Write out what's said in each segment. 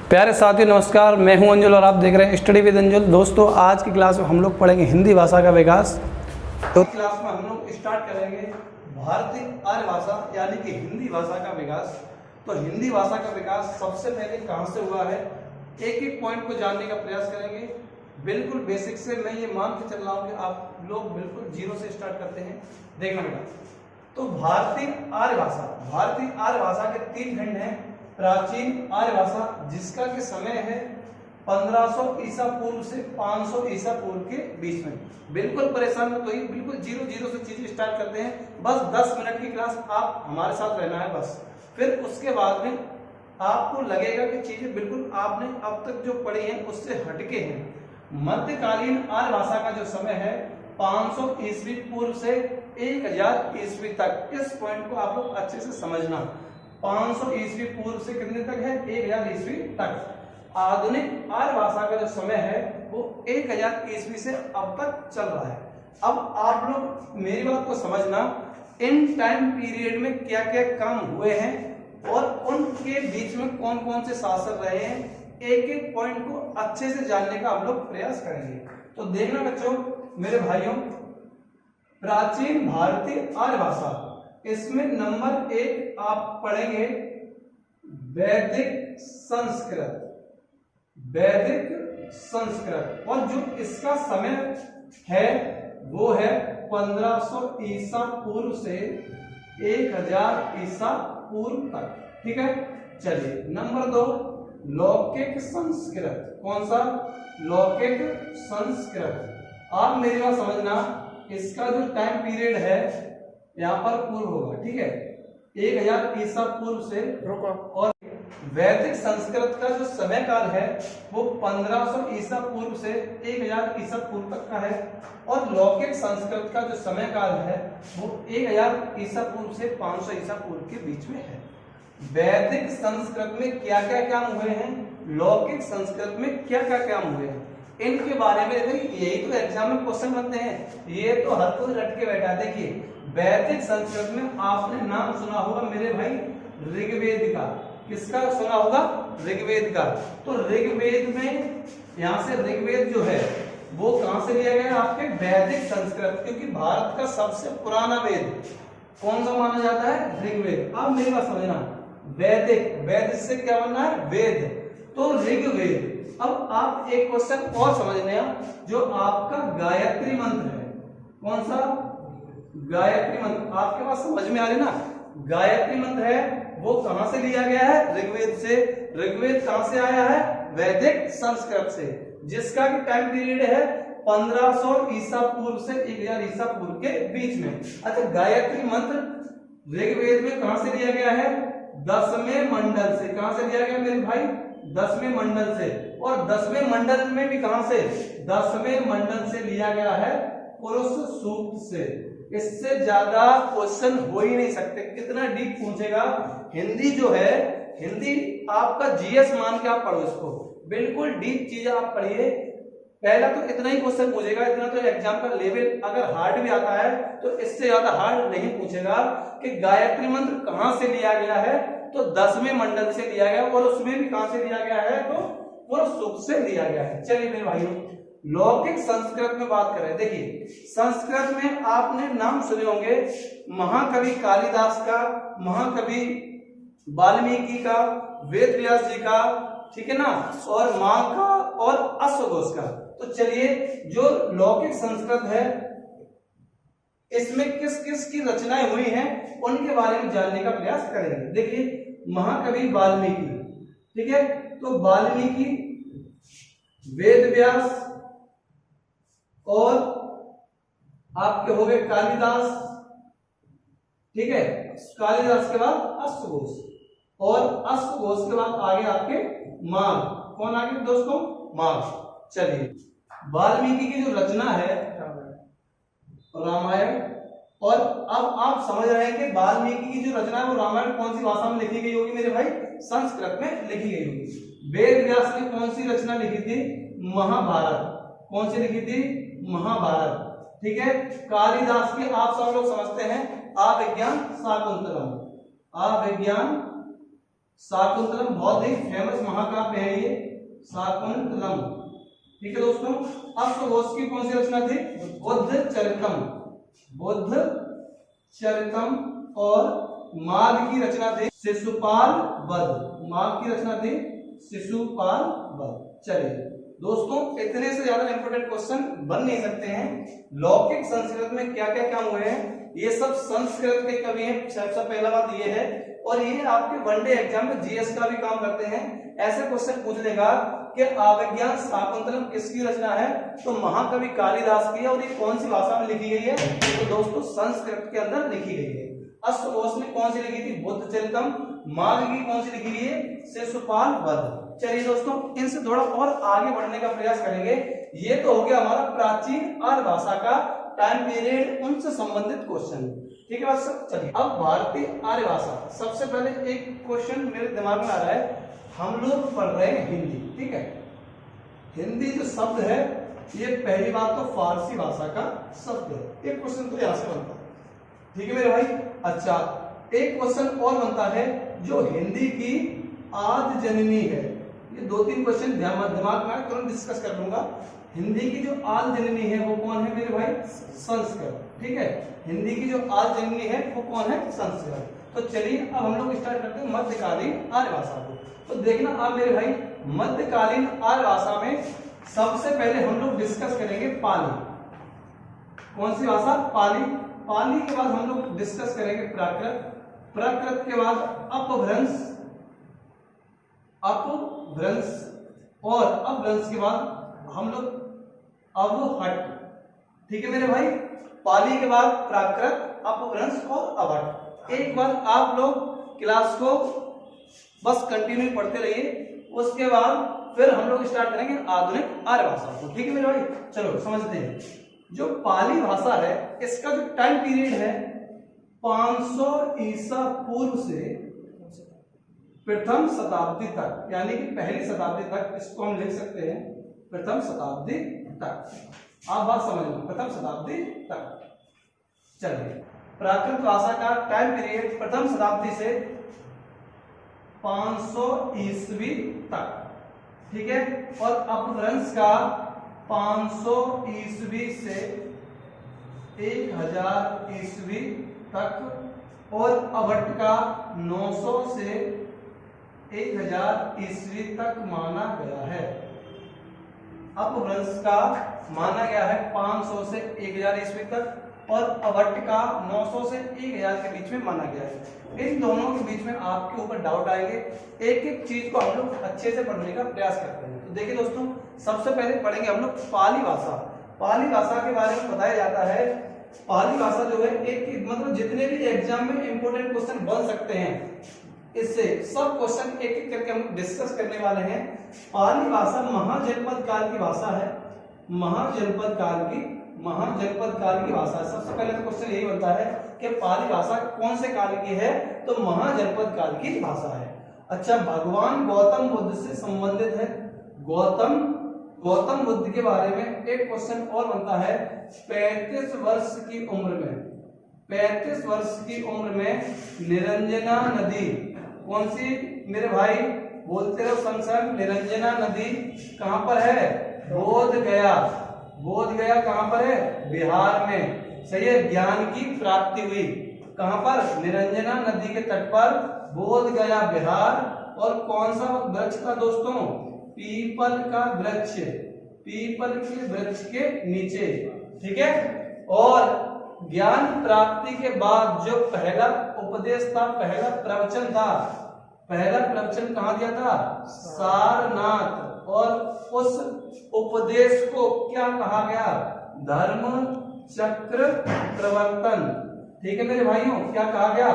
प्यारे साथियों नमस्कार, मैं हूं अंजुल और आप देख रहे हैं स्टडी विद अंजुल। दोस्तों आज की क्लास में हम लोग पढ़ेंगे हिंदी भाषा का विकास। तो क्लास में हम लोग स्टार्ट करेंगे भारतीय आर्य भाषा यानी कि हिंदी भाषा का विकास। तो हिंदी भाषा का विकास सबसे पहले कहां से हुआ है, एक एक पॉइंट को जानने का प्रयास करेंगे। बिल्कुल बेसिक से मैं ये मान के चल रहा हूँ कि आप लोग बिल्कुल जीरो से स्टार्ट करते हैं। देखना बेटा, तो भारतीय आर्य भाषा के तीन खंड हैं। प्राचीन आर्य भाषा जिसका के समय है 1500 ईसा पूर्व से 500 ईसा पूर्व के बीच में। बिल्कुल परेशान मत होइए, बिल्कुल जीरो से चीजें स्टार्ट करते हैं। बस 10 मिनट की क्लास आप हमारे साथ रहना है बस। फिर उसके बाद में आपको लगेगा कि चीजें बिल्कुल आपने अब तक जो पढ़ी हैं उससे हटके हैं। मध्यकालीन आर्य भाषा का जो समय है 500 ईस्वी पूर्व से 1000 ईस्वी तक। इस पॉइंट को आप लोग अच्छे से समझना। 500 ईस्वी पूर्व से कितने तक है, 1000 ईस्वी तक। आधुनिक आर्य भाषा का जो समय है वो 1000 ईस्वी से अब तक चल रहा है। अब आप लोग मेरी बात को समझना, इन टाइम पीरियड में क्या क्या काम हुए हैं और उनके बीच में कौन कौन से शासक रहे हैं, एक एक पॉइंट को अच्छे से जानने का हम लोग प्रयास करेंगे। तो देखना बच्चों मेरे भाइयों, प्राचीन भारतीय आर्य भाषा, इसमें नंबर 1 आप पढ़ेंगे वैदिक संस्कृत। वैदिक संस्कृत और जो इसका समय है वो है 1500 ईसा पूर्व से 1000 ईसा पूर्व तक। ठीक है, चलिए नंबर 2 लौकिक संस्कृत। कौन सा? लौकिक संस्कृत। आप मेरी बात समझना, इसका जो टाइम पीरियड है यहाँ पर पूर्व होगा। ठीक है, 1000 ईसा पूर्व से और वैदिक संस्कृत का जो समय काल है वो 1500 ईसा पूर्व से 1000 ईसा पूर्व तक का है। और लौकिक संस्कृत का जो समय काल है वो 1000 ईसा पूर्व से 500 ईसा पूर्व के बीच में है। वैदिक संस्कृत में क्या क्या काम हुए हैं, लौकिक संस्कृत में क्या क्या काम हुए हैं, इनके बारे में यही तो एग्जाम में क्वेश्चन बनते हैं। ये तो हर कोई रट के बैठा। देखिए वैदिक संस्कृत में आपने नाम सुना होगा मेरे भाई ऋग्वेद का। किसका सुना होगा? ऋग्वेद का। तो ऋग्वेद में यहाँ से ऋग्वेद जो है वो कहां से लिया गया? आपके वैदिक संस्कृत, क्योंकि भारत का सबसे पुराना वेद कौन सा माना जाता है? ऋग्वेद। अब मेरी बात समझना, वैदिक, वेद से क्या बनना है? वेद। तो ऋग्वेद। अब आप एक क्वेश्चन और समझने, जो आपका गायत्री मंत्र है, कौन सा? गायत्री मंत्र। आपके पास समझ में आ रही ना? गायत्री मंत्र है वो कहां से लिया गया है? ऋग्वेद से। ऋग्वेद कहां से आया है? वैदिक संस्कृत से, जिसका की टाइम पीरियड है 1500 ईसा पूर्व से 1000 ईसा पूर्व के बीच में। अच्छा, गायत्री मंत्र ऋग्वेद में कहां से लिया गया है? 10वें मंडल से। कहां से लिया गया मेरे भाई? 10वें मंडल से। और 10वें मंडल में भी कहां से? 10वें मंडल से लिया गया है पुरुष सूक्त से। इससे ज्यादा क्वेश्चन हो ही नहीं सकते। कितना डीप पूछेगा। हिंदी जो है, हिंदी आपका जीएस मान के आप पढ़ो इसको, बिल्कुल डीप चीजें आप पढ़िए। पहला तो इतना ही क्वेश्चन पूछेगा, इतना तो एग्जाम का लेवल अगर हार्ड भी आता है तो इससे ज्यादा हार्ड नहीं पूछेगा कि गायत्री मंत्र कहां से लिया गया है। तो 10वें मंडल से लिया गया, और उसमें भी कहां से लिया गया है? तो पुरुष सूक्त से लिया गया है। चलिए मेरे भाइयों, लौकिक संस्कृत में बात करें। देखिए संस्कृत में आपने नाम सुने होंगे महाकवि कालिदास का, महाकवि वाल्मीकि का, वेद व्यास जी का, ठीक है ना, और माँ का और अश्वघोष का। तो चलिए जो लौकिक संस्कृत है इसमें किस किस की रचनाएं हुई हैं उनके बारे में जानने का प्रयास करेंगे। देखिए महाकवि वाल्मीकि, ठीक है, तो वाल्मीकि, वेद व्यास और आपके हो गए कालिदास, ठीक है, कालिदास के बाद अश्वघोष, और अश्वघोष के बाद आगे आपके माघ। कौन आगे दोस्तों? माघ। चलिए वाल्मीकि की जो रचना है रामायण, और अब आप समझ रहे हैं कि वाल्मीकि की जो रचना है वो रामायण कौन सी भाषा में लिखी गई होगी मेरे भाई? संस्कृत में लिखी गई होगी। वेद व्यास ने कौन सी रचना लिखी थी? महाभारत। कौन सी लिखी थी? महाभारत। ठीक है, कालिदास के आप सब लोग समझते हैं अभिज्ञान शाकुंतलम। अभिज्ञान शाकुंतलम बहुत ही फेमस महाकाव्य है ये शाकुंतलम। ठीक है दोस्तों। अश्वघोष की कौन सी रचना थी? बुद्ध चरितम। बुद्ध चरितम। और माघ की रचना थी शिशुपाल वध। माघ की रचना थी शिशुपाल वध। चलिए दोस्तों, इतने से ज्यादा इंपोर्टेंट क्वेश्चन बन नहीं सकते हैं। लौकिक संस्कृत में क्या क्या काम हुए हैं, ये सब संस्कृत के कवि हैं। सबसे पहला बात ये है, और ये आपके वनडे एग्जाम में जीएस का भी काम करते हैं। ऐसे क्वेश्चन पूछ लेगा कि आविज्ञान शाकुंतलम किसकी रचना है, तो महाकवि कालिदास की है। और ये कौन सी भाषा में लिखी गई है, तो दोस्तों संस्कृत के अंदर लिखी गई है। अश्वघोष ने कौन सी लिखी थी? बुद्ध चरितम। माघ की कौन सी लिखी गई है? शिशुपाल वध। चलिए दोस्तों, इनसे थोड़ा और आगे बढ़ने का प्रयास करेंगे। ये तो हो गया हमारा प्राचीन आर्य भाषा का टाइम पीरियड, उनसे संबंधित क्वेश्चन। ठीक है बात सब। चलिए अब भारतीय आर्य भाषा। सबसे पहले एक क्वेश्चन मेरे दिमाग में आ रहा है, हम लोग पढ़ रहे हैं हिंदी। ठीक है, हिंदी जो शब्द है ये पहली बात तो फारसी भाषा का शब्द है। एक क्वेश्चन तो यहां से बनता है। ठीक है मेरे भाई। अच्छा, एक क्वेश्चन और बनता है, जो हिंदी की आदि जननी है। ये दो तीन क्वेश्चन दिमाग में तुरंत डिस्कस कर लूंगा। हिंदी की जो आदि जननी है वो कौन है मेरे भाई? संस्कृत। ठीक है, हिंदी की जो आदि जननी है वो कौन है? संस्कृत। तो चलिए अब हम लोग स्टार्ट करते हैं मध्यकालीन आर्य भाषा को। तो देखना आप मेरे भाई, मध्यकालीन आर्य भाषा में सबसे पहले हम लोग डिस्कस करेंगे पाली। कौन सी भाषा? पाली। पाली के बाद हम लोग डिस्कस करेंगे प्राकृत। प्राकृत के बाद अपभ्रंश। अपभ्रंश और अपभ्रंश के बाद हम लोग अवहट। ठीक है मेरे भाई, पाली के बाद प्राकृत, अपभ्रंश और अवहट। एक बार आप लोग क्लास को बस कंटिन्यू पढ़ते रहिए, उसके बाद फिर हम लोग स्टार्ट करेंगे आधुनिक आर्य भाषा को। ठीक है मेरे भाई, चलो समझते हैं। जो पाली भाषा है इसका जो टाइम पीरियड है 500 ईसा पूर्व से प्रथम शताब्दी तक, यानी कि पहली शताब्दी तक इसको हम लिख सकते हैं प्रथम शताब्दी तक। आप बात समझ लो, प्रथम शताब्दी तक। चलिए, प्राकृत भाषा का टाइम पीरियड प्रथम शताब्दी से 500 ईस्वी तक। ठीक है, और अपभ्रंश का 500 ईस्वी से 1000 ईस्वी तक, और अवहट का 900 से 1000 ईस्वी तक माना गया है। अपभ्रंश का माना गया है 500 से 1000 ईस्वी तक, और अवहट का 900 से 1000 के बीच में माना गया है। इन दोनों के बीच में आपके ऊपर डाउट आएंगे। एक एक चीज को हम लोग अच्छे से पढ़ने का प्रयास करते हैं। तो देखिए दोस्तों, सबसे पहले पढ़ेंगे हम लोग पाली भाषा। पाली भाषा के बारे में बताया जाता है, पाली भाषा जो है एक मतलब जितने भी एग्जाम में इंपोर्टेंट क्वेश्चन बन सकते हैं, इससे सब क्वेश्चन एक एक करके हम डिस्कस करने वाले हैं। पाली भाषा महाजनपद काल की भाषा है। महाजनपद काल की भाषा है। सबसे पहले तो क्वेश्चन यही बनता है कि पाली भाषा कौन से काल की है, तो महाजनपद काल की भाषा है। अच्छा, भगवान गौतम बुद्ध से संबंधित है। गौतम बुद्ध के बारे में एक क्वेश्चन और बनता है। 35 वर्ष की उम्र में निरंजना नदी, कौन सी मेरे भाई? बोलते रहो संग संग। निरंजना नदी कहां पर है? बोध गया कहां पर है? बिहार में। सही है, ज्ञान की प्राप्ति हुई कहां पर? निरंजना नदी के तट पर, बोध गया बिहार। और कौन सा वृक्ष था दोस्तों? पीपल का वृक्ष, पीपल के वृक्ष के नीचे। ठीक है, और ज्ञान प्राप्ति के बाद जो पहला उपदेश था, पहला प्रवचन कहां दिया था? सारनाथ। और उस उपदेश को क्या कहा गया? धर्म चक्र प्रवर्तन। ठीक है मेरे भाइयों, क्या कहा गया?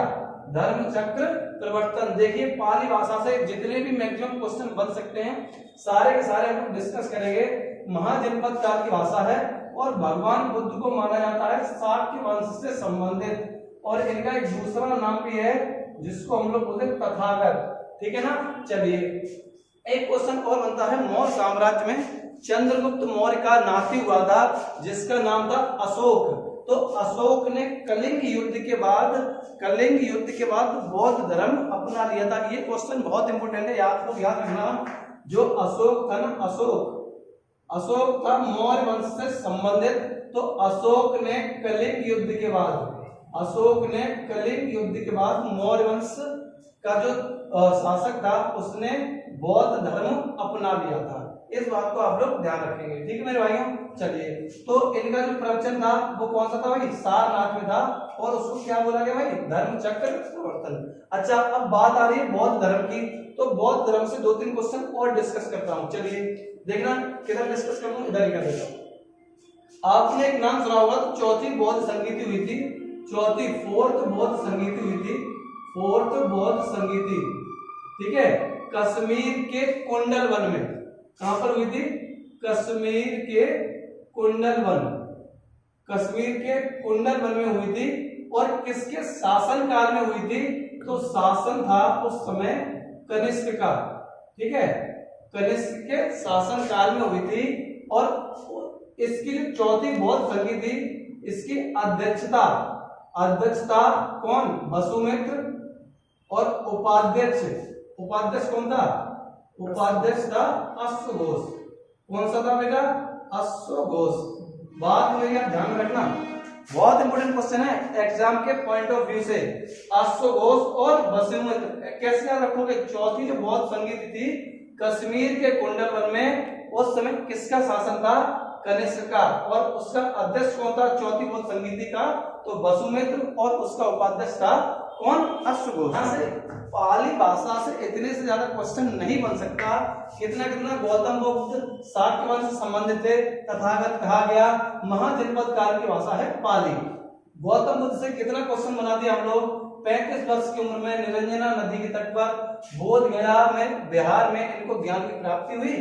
धर्म चक्र प्रवर्तन। देखिए, पाली भाषा से जितने भी मैक्सिमम क्वेश्चन बन सकते हैं सारे के सारे हम डिस्कस करेंगे। महाजनपद काल की भाषा है, और भगवान बुद्ध को माना जाता है शाक्य वंश से संबंधित। और इनका एक दूसरा नाम भी है जिसको हम लोग बोलते हैं तथागत। ठीक है ना। चलिए, एक क्वेश्चन और बनता है। मौर्य साम्राज्य में चंद्रगुप्त मौर्य का नाती हुआ था जिसका नाम था अशोक। तो अशोक ने कलिंग युद्ध के बाद बौद्ध धर्म अपना लिया था। ये क्वेश्चन बहुत इंपोर्टेंट है, आपको याद रखना। जो अशोक था ना, अशोक था मौर्य वंश से संबंधित, तो अशोक ने कलिंग युद्ध के बाद मौर्य वंश का जो शासक था उसने बौद्ध धर्म अपना लिया था। इस बात को आप लोग ध्यान रखेंगे, ठीक है मेरे भाइयों। चलिए, तो इनका जो प्रवचन था वो कौन सा था भाई? सारनाथ में था, और उसको क्या बोला गया भाई? धर्म चक्र प्रवर्तन। अच्छा, अब बात आ रही है बौद्ध धर्म की, तो बौद्ध धर्म से 2-3 क्वेश्चन और डिस्कस करता हूं। चलिए देखना किधर डिस्कस कर लूं, इधर ही कर देता हूं। आपने एक नाम सुना होगा, चौथी बौद्ध संगीति हुई थी, फोर्थ बौद्ध संगीति, ठीक है, कश्मीर के कुंडल वन में। कहां पर हुई थी? कश्मीर के कुंडल वन में हुई थी। और किसके शासन काल में हुई थी? तो शासन था उस समय कनिष्क का, ठीक है, कनिष्क के शासन काल में हुई थी। और इसकी जो चौथी बौद्ध संगीति थी, इसकी अध्यक्षता कौन? वसुमित्र। और उपाध्यक्ष कौन था? उपाध्यक्ष था अश्वघोष। कौन सा था बेटा? अश्वघोष। बात में यार ध्यान रखना, बहुत इंपोर्टेंट क्वेश्चन है एग्जाम के पॉइंट ऑफ व्यू से। अश्वघोष और वसुमित्र कैसे याद रखोगे? चौथी जो बौद्ध संगीति थी कश्मीर के कुंडल वन में, उस समय किसका शासन था? कनिष्क का। और उसका अध्यक्ष कौन था चौथी बौद्ध संगीति का? तो वसुमित्र। और उसका उपाध्यक्ष था कौन? अश्वघोष। पाली भाषा से इतने से ज्यादा क्वेश्चन नहीं बन सकता। कितना गौतम बुद्ध शाक्य वंश से संबंधित थे, तथागत कहा गया, महाजनपद काल की भाषा है पाली। गौतम बुद्ध से कितना क्वेश्चन बना दिया हम लोग? 35 वर्ष की उम्र में निरंजना नदी के तट पर बोध गया में, बिहार में इनको ज्ञान की प्राप्ति हुई।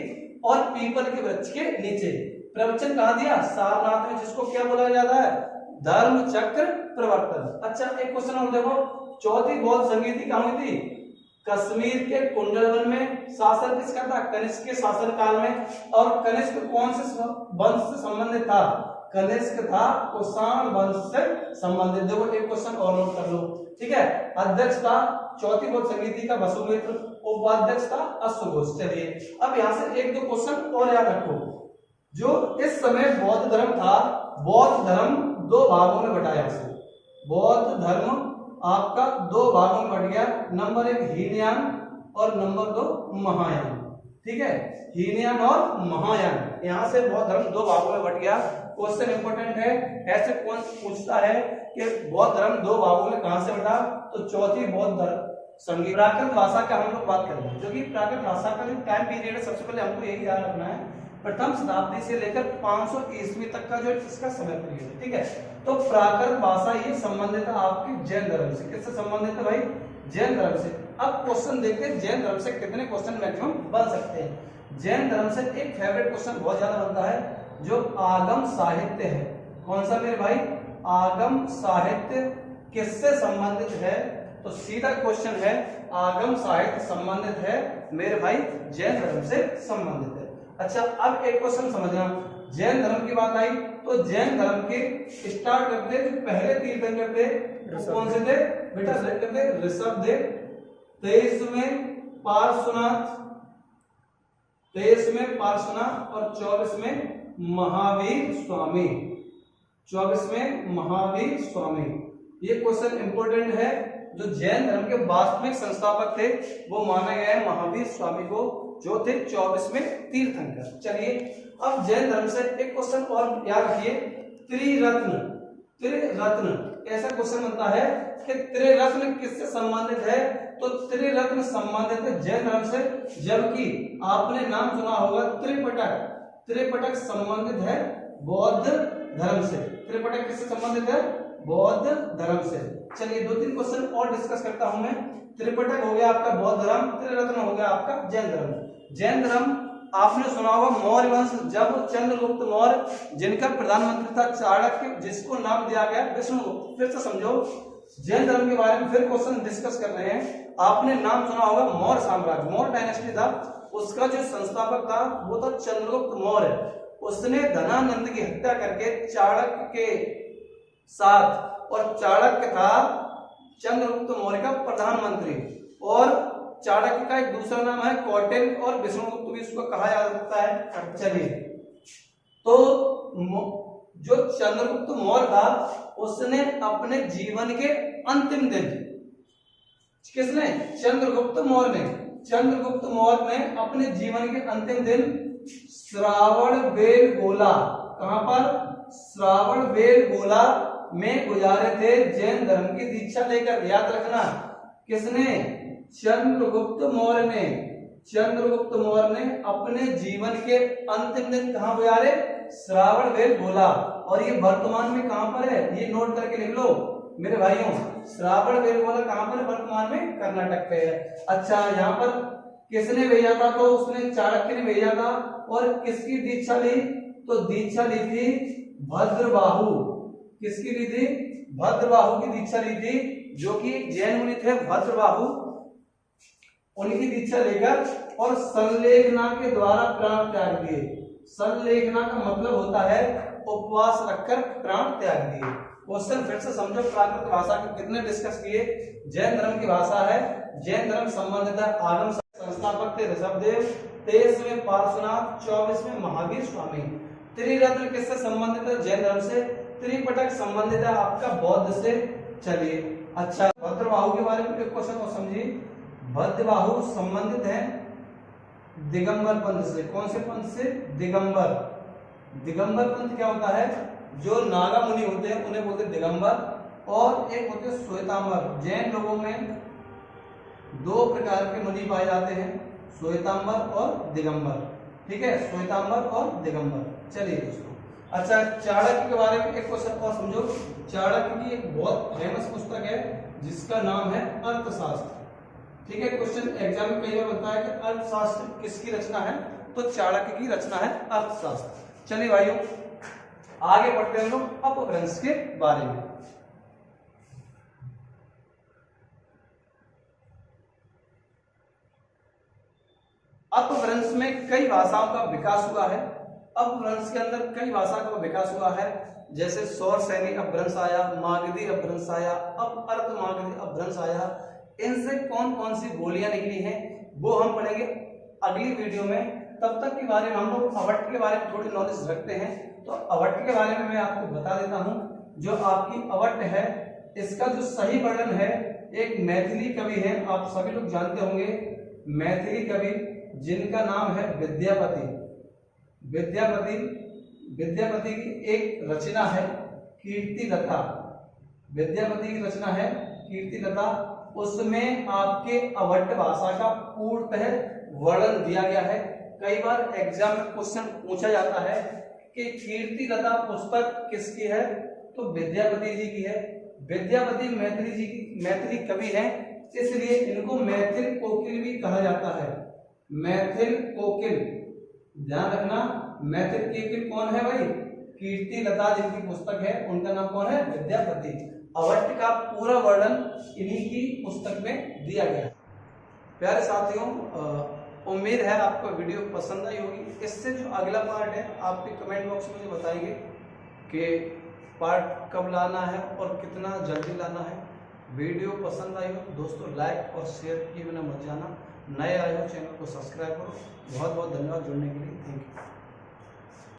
और पीपल के वृक्ष के नीचे प्रवचन कहा दिया? सारनाथ में, जिसको क्या बोला जाता है? धर्म चक्र प्रवर्तन। अच्छा, एक क्वेश्चन और देखो, चौथी बौद्ध संगीति कहां हुई थी? कश्मीर के कुंडल वन में। शासन किसका था? कनिष्क के शासन काल में। और कनिष्क कौन से वंश से संबंधित था? कनिष्क था कुषाण वंश से संबंधित। देखो एक क्वेश्चन और नोट कर लो, ठीक है। अध्यक्ष था चौथी बौद्ध संगीति का वसुमित्र, उपाध्यक्ष था अश्वघोष। चलिए अब यहां से 1-2 क्वेश्चन और याद रखो। जो इस समय बौद्ध धर्म था, बौद्ध धर्म 2 भागों में बटा। यहां से बौद्ध धर्म आपका 2 भागों में बढ़ गया। नंबर 1 हीनयान और नंबर 2 महायान, ठीक है, हीनयान और महायान। यहां से बौद्ध धर्म 2 भागों में बढ़ गया। क्वेश्चन इंपोर्टेंट है, ऐसे कौन पूछता है कि बौद्ध धर्म 2 भागों में कहां से बढ़ा? तो चौथी बौद्ध धर्म संगीत। प्राकृत भाषा का हम लोग बात करेंगे, जो कि प्राकृत भाषा का जो टाइम पीरियड है, सबसे पहले हमको यही ध्यान रखना है, प्रथम शताब्दी से लेकर 500 ईस्वी तक का जो इसका समय पीरियड है, ठीक है। तो प्राकृत भाषा ये संबंधित है आपके जैन धर्म से। किससे संबंधित है भाई? जैन धर्म से। अब क्वेश्चन देखते हैं जैन धर्म से कितने क्वेश्चन मैक्सिमम बन सकते हैं। जैन धर्म से एक फेवरेट क्वेश्चन बहुत ज्यादा बनता है, जो आगम साहित्य है। कौन सा मेरे भाई? आगम साहित्य किससे संबंधित है? तो सीधा क्वेश्चन है, आगम साहित्य संबंधित है मेरे भाई जैन धर्म से संबंधित है। अच्छा, अब एक क्वेश्चन समझना, जैन धर्म की बात आई तो जैन धर्म के स्टार्ट करते जो पहले तीर्थंकर थे कौन से थे बेटा? ऋषभदेव, 23 में पार्श्वनाथ, 23 में पार्श्वनाथ और 24 में महावीर स्वामी। 24 में महावीर स्वामी। ये क्वेश्चन इंपोर्टेंट है। जो जैन धर्म के वास्तविक संस्थापक थे वो माना गया है महावीर स्वामी को, जो थे 24 में तीर्थंकर। चलिए अब जैन धर्म से एक क्वेश्चन और याद रखिए, त्रिरत्न। ऐसा क्वेश्चन बनता है कि त्रिरत्न किससे संबंधित है? तो त्रिरत्न संबंधित है जैन धर्म से, जबकि आपने नाम सुना होगा त्रिपिटक संबंधित है बौद्ध धर्म से। त्रिपिटक किससे संबंधित है? बौद्ध धर्म से। चलिए 2-3 क्वेश्चन और डिस्कस करता हूं मैं। त्रिपिटक हो गया आपका बौद्ध धर्म, त्रिरत्न हो गया आपका जैन धर्म। जैन धर्म आपने सुना होगा मौर्य वंश, जब चंद्रगुप्त मौर्य जिनका प्रधानमंत्री था चाणक्य, जिसको नाम दिया गया विष्णुगुप्त। फिर से समझो, जैन धर्म के बारे में फिर क्वेश्चन डिस्कस कर रहे हैं। आपने नाम सुना होगा मौर्य साम्राज्य, मौर्य डायनेस्टी था, उसका जो संस्थापक था वो था चंद्रगुप्त मौर्य। उसने धनानंद की हत्या करके चाणक्य के 7 और चाणक्य था चंद्रगुप्त मौर्य का प्रधानमंत्री। और चाणक्य का एक दूसरा नाम है कौटिल्य और विष्णुगुप्त भी उसको कहा जा सकता है। चलिए, तो जो चंद्रगुप्त मौर्य था उसने अपने जीवन के अंतिम दिन, किसने? चंद्रगुप्त मौर्य ने अपने जीवन के अंतिम दिन श्रावणबेलगोला, कहां पर? श्रावणबेलगोला में गुजारे थे जैन धर्म की दीक्षा लेकर। याद रखना, किसने? चंद्रगुप्त मौर्य ने अपने जीवन के अंतिम दिन कहां गुजारे? श्रावणबेलगोला। और ये वर्तमान में कहां पर है? ये नोट करके लिख लो मेरे भाइयों, श्रावणबेलगोला कहां पर? वर्तमान में कर्नाटक पे है। अच्छा, यहाँ पर किसने भेजा था? तो उसने चाणक्य ने भेजा था। और किसकी दीक्षा ली? तो दीक्षा ली थी भद्रबाहु। किसकी ली थी? भद्रबाहु की दीक्षा ली थी, जो कि जैन मुनि थे भद्रबाहु, उनकी दीक्षा लेकर और संलेखना के द्वारा प्राण त्याग दिए। संलेखना का मतलब होता है उपवास रखकर प्राण त्याग दिए। क्वेश्चन फिर से समझो, प्राकृत भाषा के कितने डिस्कस किए? जैन धर्म की भाषा है, जैन धर्म संबंधित है। आगम संस्थापक थे ऋषभदेव, 23वें पार्श्वनाथ, 24वें महावीर स्वामी। त्रिरत्न किससे संबंधित है? जैन धर्म से। त्रिपिटक संबंधित है आपका बौद्ध से। चलिए, अच्छा, भद्रबाहु के बारे में एक क्वेश्चन को समझिए। भद्रबाहु संबंधित है दिगंबर पंथ से। कौन से पंथ से? दिगंबर। दिगंबर पंथ क्या होता है? जो नागा मुनि होते हैं उन्हें बोलते दिगंबर, और एक होते श्वेतांबर। जैन लोगों में 2 प्रकार के मुनि पाए जाते हैं, श्वेतांबर और दिगंबर। ठीक है, श्वेतांबर और दिगंबर। चलिए दोस्तों, अच्छा, चाणक्य के बारे में एक क्वेश्चन और समझो। चाणक्य की एक बहुत फेमस पुस्तक है जिसका नाम है अर्थशास्त्र। ठीक है, क्वेश्चन एग्जाम में कई बार बनता है कि अर्थशास्त्र किसकी रचना है? तो चाणक्य की रचना है अर्थशास्त्र। चलिए भाइयों, आगे बढ़ते हैं हम लोग अपभ्रंश के बारे में। अपभ्रंश में कई भाषाओं का विकास हुआ है। अपभ्रंश के अंदर कई भाषा का विकास हुआ है, जैसे सौर सैनी अपभ्रंश आया, मागधी अपभ्रंश आया, अब अर्ध मागधी अपभ्रंश आया। इनसे कौन कौन सी बोलियां निकली हैं वो हम पढ़ेंगे अगली वीडियो में। तब तक के बारे में हम लोग अवट के बारे में थोड़ी नॉलेज रखते हैं। तो अवट के बारे में मैं आपको बता देता हूं। जो आपकी अवट है, इसका जो सही वर्णन है, एक मैथिली कवि है, आप सभी लोग जानते होंगे, मैथिली कवि जिनका नाम है विद्यापति। विद्यापति की एक रचना है कीर्तिलता। विद्यापति की रचना है कीर्तिलता। उसमें आपके अवट भाषा का पूर्णतः वर्णन दिया गया है। कई बार एग्जाम में क्वेश्चन पूछा जाता है कि कीर्तिलता पुस्तक किसकी है? तो विद्यापति जी की है। विद्यापति मैथिली कवि हैं, इसलिए इनको मैथिल कोकिल भी कहा जाता है। मैथिल कोकिल, ध्यान रखना, मैथिल कोकिल कौन है भाई? कीर्तिलता जिनकी पुस्तक है, उनका नाम कौन है? विद्यापति। अवट का पूरा वर्णन इन्हीं की पुस्तक में दिया गया। प्यारे साथियों, उम्मीद है आपको वीडियो पसंद आई होगी। इससे जो अगला पार्ट है, आप भी कमेंट बॉक्स में मुझे बताएंगे कि पार्ट कब लाना है और कितना जल्दी लाना है। वीडियो पसंद आई हो तो दोस्तों लाइक और शेयर किए बिना मत जाना। नए आए हो चैनल को सब्सक्राइब करो। बहुत बहुत धन्यवाद जुड़ने के लिए। Thank you.